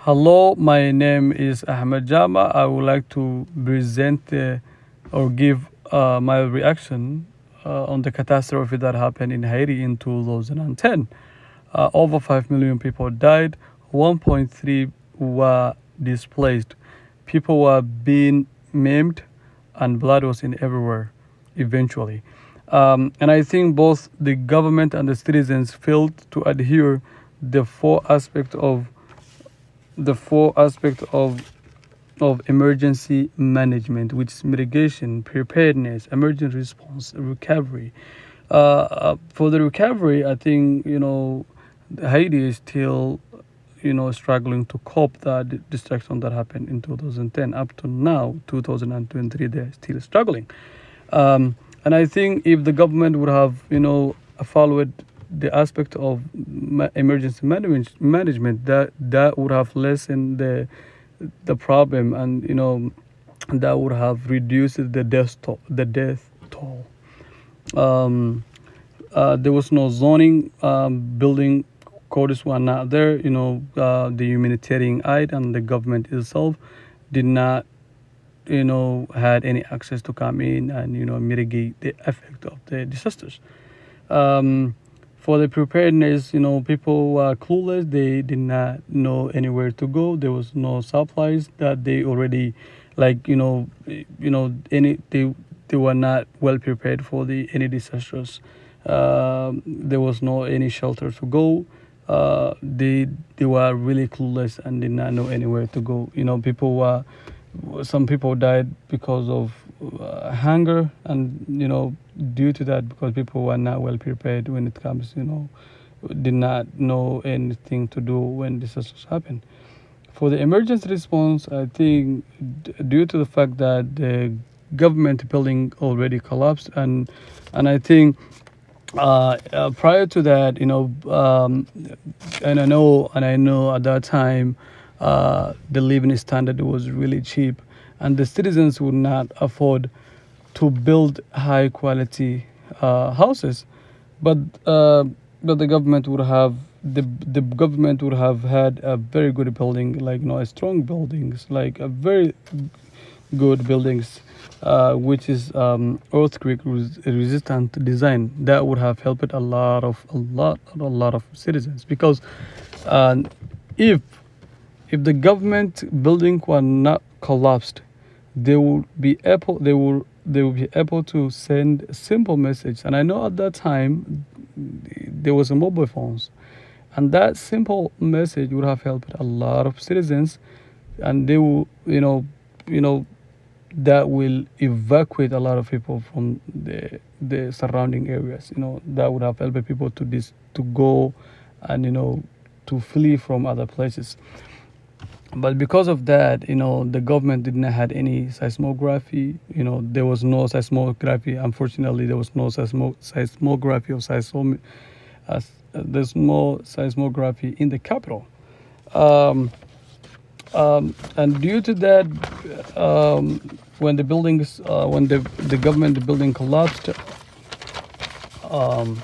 Hello, my name is Ahmed Jama. I would like to present or give my reaction on the catastrophe that happened in Haiti in 2010. Over 5 million people died, 1.3 were displaced. People were being maimed, and blood was in everywhere eventually. And I think both the government and the citizens failed to adhere the four aspects of the four aspects of emergency management, which is mitigation, preparedness, emergency response, recovery. For the recovery, I think Haiti is still struggling to cope that destruction that happened in 2010 up to now 2023. They're still struggling, and I think if the government would have followed the aspect of emergency management, that would have lessened the problem, and that would have reduced the death toll. There was no zoning, building codes were not there. The humanitarian aid and the government itself did not had any access to come in and mitigate the effect of the disasters. For the preparedness, people were clueless. They did not know anywhere to go. There was no supplies that they already, like any they were not well prepared for the any disasters. There was no any shelter to go. They were really clueless and did not know anywhere to go. Some people died because of hunger, and due to that, because people were not well prepared when it comes, did not know anything to do when disasters happen. For the emergency response, I think due to the fact that the government building already collapsed, and I think prior to that, and I know at that time the living standard was really cheap, and the citizens would not afford to build high quality houses, but but the government would have had a very good building, like a strong buildings, like a very good buildings, which is earthquake resistant design. That would have helped a lot of citizens, because uh, if if the government building were not collapsed, they will be able to send a simple message. And I know at that time there was a mobile phones, and that simple message would have helped a lot of citizens, and they will you know that will evacuate a lot of people from the surrounding areas. That would have helped people to go and to flee from other places. But because of that, the government did not had any seismography. There was no seismography. Unfortunately, there was no seismography or there's no seismography in the capital. Um, and due to that, when the government building collapsed, um,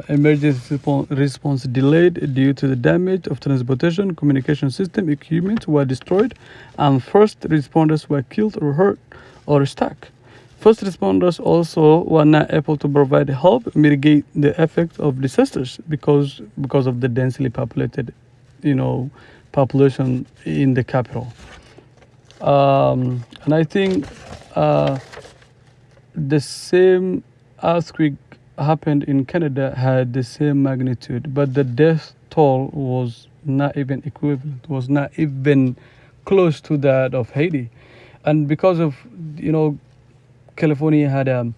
emergency response delayed due to the damage of transportation, communication system, equipment were destroyed, and first responders were killed or hurt or stuck. First responders also were not able to provide help, mitigate the effects of disasters, because of the densely populated, you know, population in the capital. And I think uh, the same earthquake happened in Canada had the same magnitude, but the death toll was not even equivalent, was not even close to that of Haiti. And because of, you know, California had a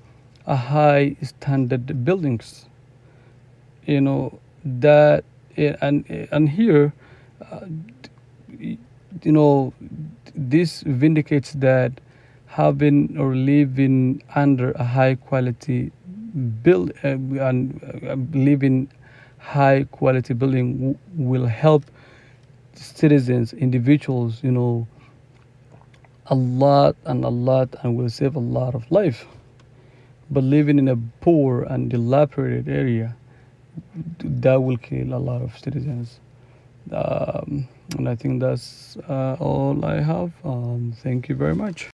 high standard buildings, that and here, uh, you know, this vindicates that having or living under a high quality build and living high quality building will help citizens, individuals, a lot and will save a lot of life. But living in a poor and dilapidated area, that will kill a lot of citizens. And I think that's all I have. Thank you very much.